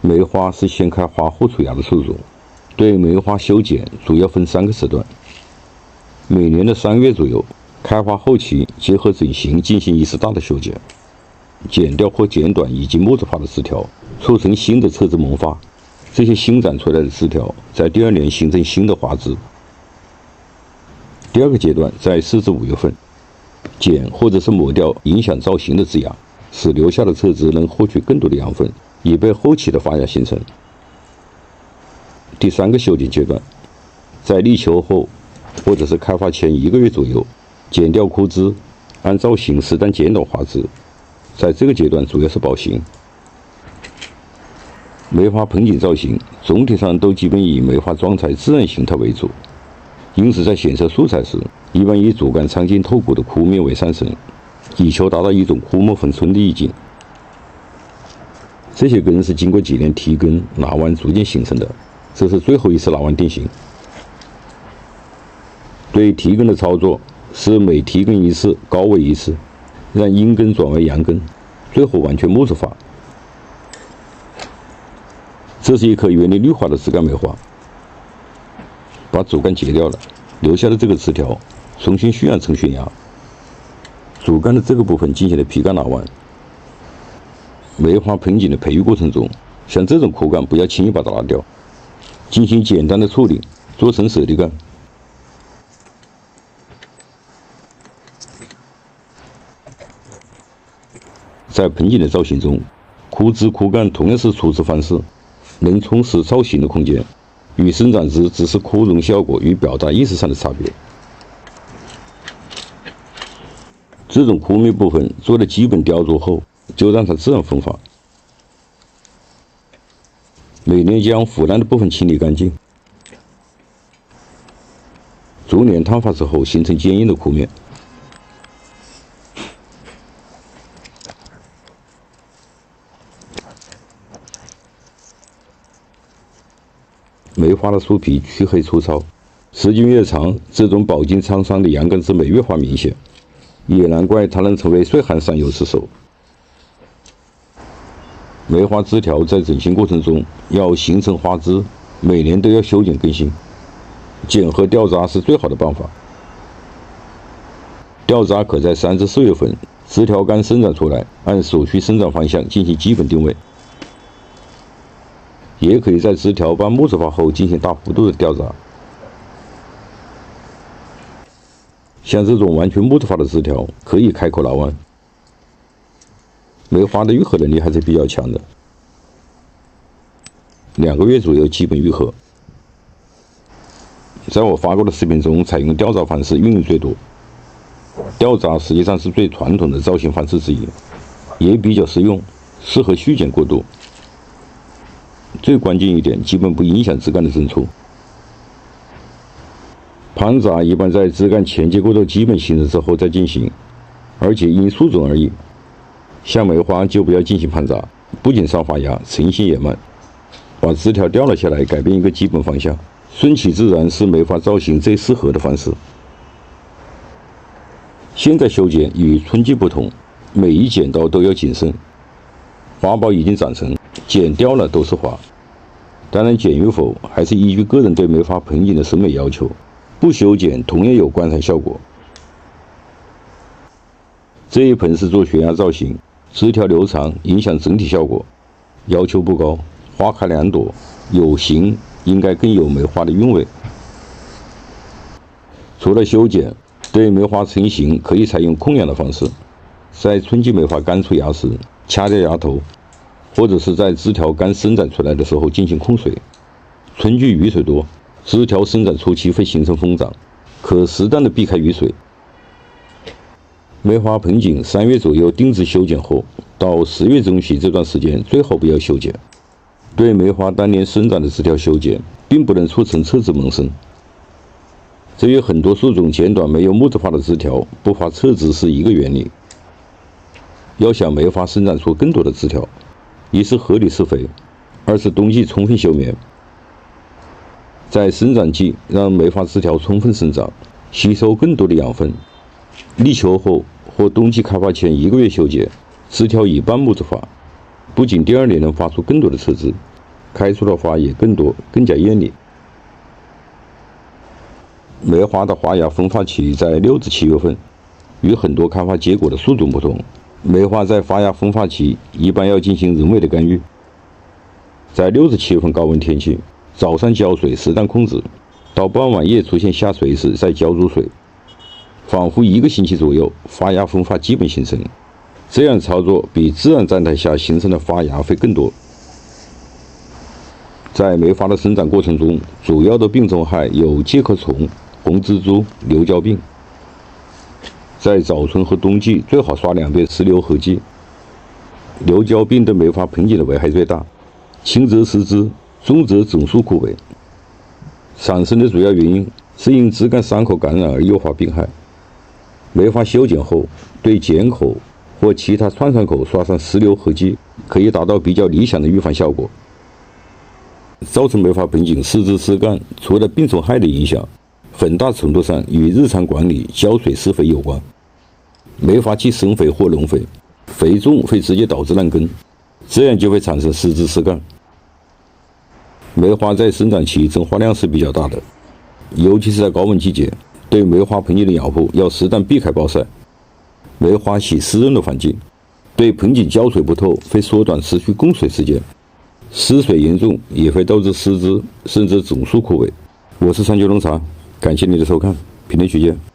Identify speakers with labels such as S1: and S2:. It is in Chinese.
S1: 梅花是先开花后出芽的树种，对梅花修剪主要分3个时段。每年的3月左右，开花后期结合整形进行一次大的修剪，剪掉或剪短已经木质化的枝条，促成新的侧枝萌发。这些新长出来的枝条在第2年形成新的花枝。第2个阶段在4至5月份，剪或者是抹掉影响造型的枝芽，使留下的侧枝能获取更多的养分，以备后期的发芽形成。第3个修剪阶段，在立秋后或者是开花前1个月左右，剪掉枯枝，按造型适当剪短花枝。在这个阶段主要是保形。梅花盆景造型总体上都基本以梅花装材自然形态为主，因此在选择素材时，一般以主干苍劲透骨的枯面为上乘，以求达到一种枯木逢春的意境。这些根是经过几年提根纳弯逐渐形成的，这是最后一次纳弯定型。对提根的操作是每提根一次高位一次，让阴根转为阳根，最后完全木质化。这是一棵原粒绿化的枝干梅花，把主干截掉了，留下的这个枝条重新驯养成悬崖，主干的这个部分进行了劈干纳弯。梅花盆景的培育过程中，像这种枯干不要轻易把它拿掉，进行简单的处理，做成舍利干。在盆景的造型中，枯枝枯干同样是处置方式，能充实造型的空间，与生长枝只是枯荣效果与表达意识上的差别。这种枯面部分做了基本雕琢后，就让它自然分发。每年将腐烂的部分清理干净，逐年烫发之后形成坚硬的枯面。梅花的树皮黢黑粗糙，时间越长，这种饱经沧桑的阳刚之美越发明显，也难怪它能成为岁寒上游之首。梅花枝条在整形过程中要形成花枝，每年都要修剪更新，剪和掉渣是最好的办法。掉渣可在3至4月份，枝条刚生长出来，按所需生长方向进行基本定位。也可以在枝条半木质化后进行大幅度的掉渣。像这种完全木质化的枝条，可以开口纳弯。梅花的愈合能力还是比较强的，2个月左右基本愈合。在我发过的视频中，采用掉渣方式运用最多。掉渣实际上是最传统的造型方式之一，也比较实用，适合续剪过渡。最关键一点，基本不影响枝干的增粗。盘杂一般在枝干前结构都基本形成之后再进行，而且因树种而异。像梅花就不要进行盘杂，不仅少发芽，成型也慢。把枝条掉了下来，改变一个基本方向，顺其自然是梅花造型最适合的方式。现在修剪与春季不同，每一剪刀都要谨慎。花苞已经长成，剪掉了都是花。当然，剪与否还是依据个人对梅花盆景的审美要求，不修剪同样有观赏效果。这一盆是做悬崖造型，枝条留长，影响整体效果，要求不高，花开2朵，有形应该更有梅花的韵味。除了修剪，对梅花成型可以采用控养的方式，在春季梅花刚出芽时掐掉芽头，或者是在枝条刚生长出来的时候进行控水。春季雨水多，枝条生长初期会形成疯长，可适当的避开雨水。梅花盆景3月左右定植修剪后，到10月中旬这段时间最好不要修剪。对梅花当年生长的枝条修剪，并不能促成侧枝萌生。这与很多树种剪短没有木质化的枝条不发侧枝是一个原理。要想梅花生长出更多的枝条，一是合理施肥，二是冬季充分休眠。在生长季让梅花枝条充分生长，吸收更多的养分。立秋后或冬季开花前1个月修剪，枝条以半木质化，不仅第2年能发出更多的侧枝，开出的花也更多，更加艳丽。梅花的花芽分发期在6至7月份，与很多开花结果的树种不同，梅花在发芽分发期一般要进行人为的干预。在6至7月份高温天气，早上浇水适当控制，到傍晚叶出现下垂时再浇入水，反复1个星期左右，发芽分发基本形成。这样操作比自然状态下形成的发芽会更多。在梅花的生长过程中，主要的病虫害有介壳虫、红蜘蛛、瘤胶病。在早春和冬季最好刷2遍石榴合剂。瘤胶病对梅花盆景的危害最大，轻则失枝，重则整树枯萎。产生的主要原因是因枝干伤口感染而诱发病害。梅花修剪后，对剪口或其他创伤口刷上石榴合剂，可以达到比较理想的预防效果。造成梅花盆景失枝失干，除了病虫害的影响，很大程度上与日常管理浇水施肥有关。梅花期生肥或农肥，肥重会直接导致烂根，这样就会产生失枝失干。梅花在生长期增花量是比较大的，尤其是在高温季节，对梅花盆景的养护要适当避开暴晒。梅花喜湿润的环境，对盆景浇水不透会缩短持续供水时间，失水严重也会导致失枝甚至整树枯萎。我是三九农场，感谢您的收看，评论区见。